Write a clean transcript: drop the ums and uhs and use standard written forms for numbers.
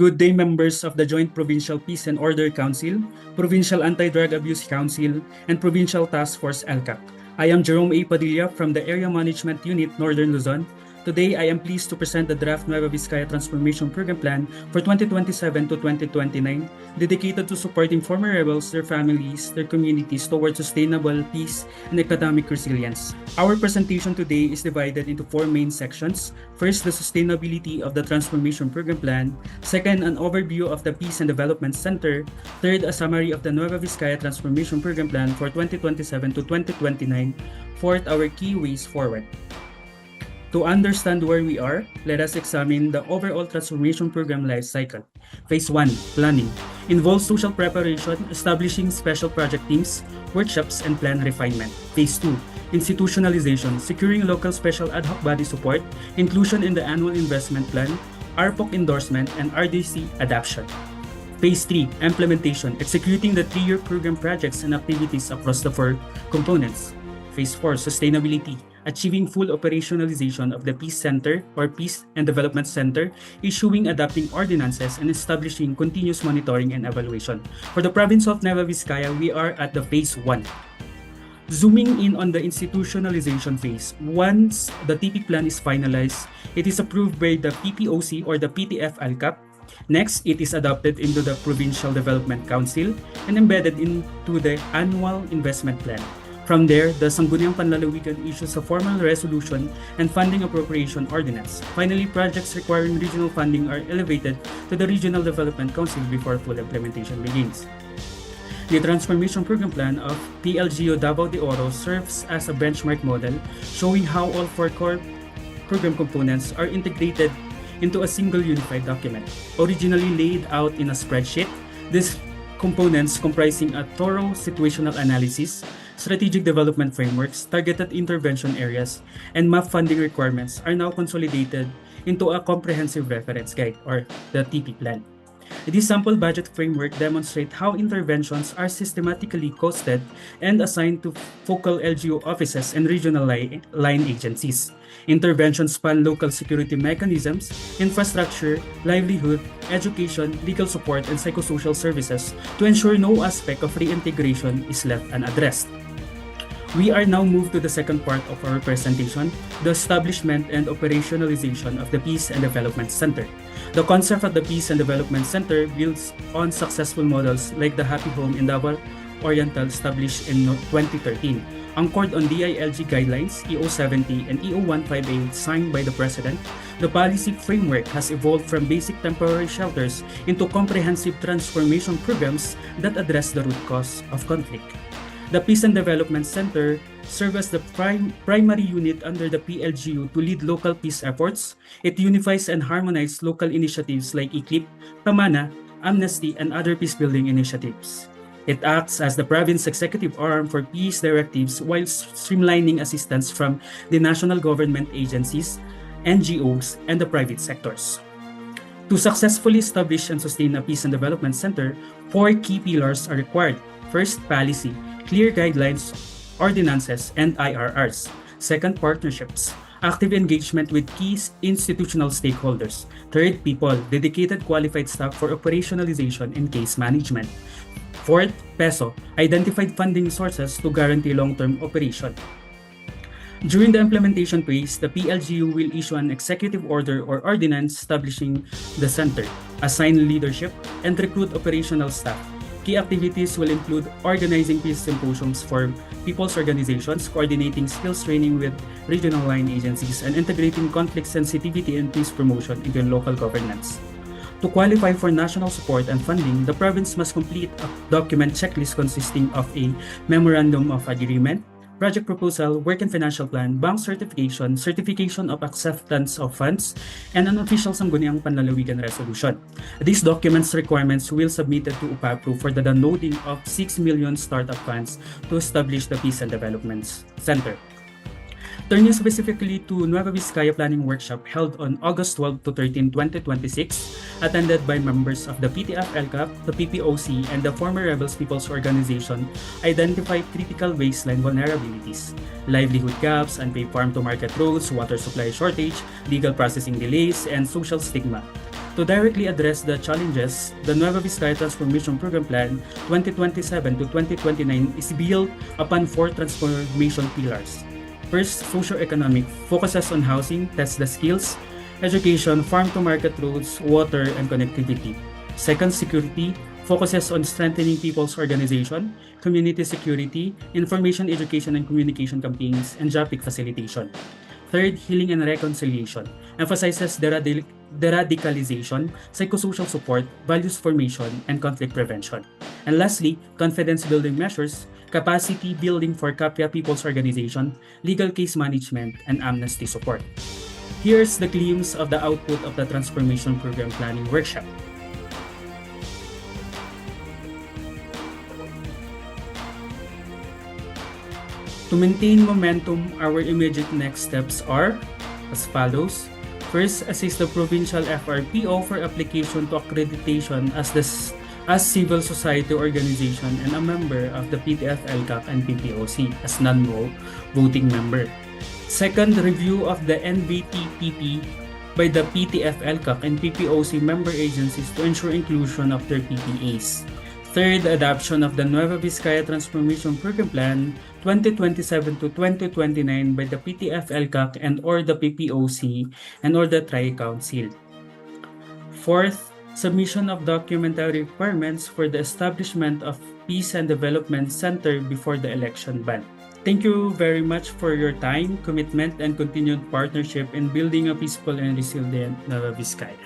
Good day, members of the Joint Provincial Peace and Order Council, Provincial Anti-Drug Abuse Council, and Provincial Task Force ELCAC. I am Jerome A. Padilla from the Area Management Unit, Northern Luzon. Today, I am pleased to present the draft Nueva Vizcaya Transformation Program Plan for 2027 to 2029, dedicated to supporting former rebels, their families, their communities towards sustainable peace and economic resilience. Our presentation today is divided into four main sections. First, the sustainability of the Transformation Program Plan. Second, an overview of the Peace and Development Center. Third, a summary of the Nueva Vizcaya Transformation Program Plan for 2027 to 2029. Fourth, our key ways forward. To understand where we are, let us examine the overall transformation program life cycle. Phase 1, planning, involves social preparation, establishing special project teams, workshops, and plan refinement. Phase 2, institutionalization, securing local special ad hoc body support, inclusion in the annual investment plan, RPOC endorsement, and RDC adoption. Phase 3, implementation, executing the 3-year program projects and activities across the 4 components. Phase 4, sustainability, achieving full operationalization of the Peace Center or Peace and Development Center, issuing adopting ordinances, and establishing continuous monitoring and evaluation. For the province of Nueva Vizcaya, we are at the Phase 1. Zooming in on the institutionalization phase, once the TP plan is finalized, it is approved by the PPOC or the PTF ELCAC. Next, it is adopted into the Provincial Development Council and embedded into the annual investment plan. From there, the Sangguniang Panlalawigan issues a formal resolution and funding appropriation ordinance. Finally, projects requiring regional funding are elevated to the Regional Development Council before full implementation begins. The Transformation Program Plan of PLGU Davao de Oro serves as a benchmark model showing how all 4 core program components are integrated into a single unified document. Originally laid out in a spreadsheet, these components comprising a thorough situational analysis, strategic development frameworks, targeted intervention areas, and map funding requirements are now consolidated into a comprehensive reference guide or the TP plan. This sample budget framework demonstrates how interventions are systematically costed and assigned to focal LGU offices and regional line agencies. Interventions span local security mechanisms, infrastructure, livelihood, education, legal support, and psychosocial services to ensure no aspect of reintegration is left unaddressed. We are now moved to the second part of our presentation, the establishment and operationalization of the Peace and Development Center. The concept of the Peace and Development Center builds on successful models like the Happy Home in Davao Oriental established in 2013, anchored on DILG guidelines, EO70 and EO158 signed by the President. The policy framework has evolved from basic temporary shelters into comprehensive transformation programs that address the root cause of conflict. The Peace and Development Center serves as the primary unit under the PLGU to lead local peace efforts. It unifies and harmonizes local initiatives like ECLIP, Pamana, Amnesty, and other peacebuilding initiatives. It acts as the province executive arm for peace directives while streamlining assistance from the national government agencies, NGOs, and the private sectors. To successfully establish and sustain a Peace and Development Center, 4 key pillars are required. First, policy, clear guidelines, ordinances, and IRRs. Second, partnerships, active engagement with key institutional stakeholders. Third, people, dedicated qualified staff for operationalization and case management. Fourth, PESO, identified funding sources to guarantee long-term operation. During the implementation phase, the PLGU will issue an executive order or ordinance establishing the center, assign leadership, and recruit operational staff. Key activities will include organizing peace symposiums for people's organizations, coordinating skills training with regional line agencies, and integrating conflict sensitivity and peace promotion into local governance. To qualify for national support and funding, the province must complete a document checklist consisting of a Memorandum of Agreement, project proposal, work and financial plan, bank certification, certification of acceptance of funds, and an official Sangguniang Panlalawigan resolution. These documents requirements will submitted to OPAPRU for the downloading of 6 million startup funds to establish the Peace and Development Center. Turning specifically to Nueva Vizcaya Planning Workshop held on August 12 to 13, 2026, attended by members of the PTF ELCAC, the PPOC, and the former Rebels People's Organization, identified critical baseline vulnerabilities, livelihood gaps, unpaid farm-to-market roads, water supply shortage, legal processing delays, and social stigma. To To directly address the challenges, the Nueva Vizcaya Transformation Program Plan 2027 to 2029 is built upon 4 transformation pillars. First, socio-economic focuses on housing, tests the skills, education, farm-to-market roads, water, and connectivity. Second, security focuses on strengthening people's organization, community security, information education and communication campaigns, and topic facilitation. Third, healing and reconciliation emphasizes deradicalization, psychosocial support, values formation, and conflict prevention. And lastly, confidence building measures, capacity building for Kapya People's Organization, legal case management, and amnesty support. Here's the glimpse of the output of the Transformation Program Planning Workshop. To maintain momentum, our immediate next steps are as follows. First, assist the provincial FRPO for application to accreditation as civil society organization and a member of the PTF, ELCAC, and PPOC as non-voting member. Second, review of the NVTPP by the PTF, ELCAC, and PPOC member agencies to ensure inclusion of their PPAs. Third, adoption of the Nueva Vizcaya Transformation Program Plan 2027 to 2029 by the PTF, ELCAC, and or the PPOC and or the Tri-Council. Fourth, submission of documentary requirements for the establishment of Peace and Development Center before the election ban. Thank you very much for your time, commitment, and continued partnership in building a peaceful and resilient Nueva Vizcaya.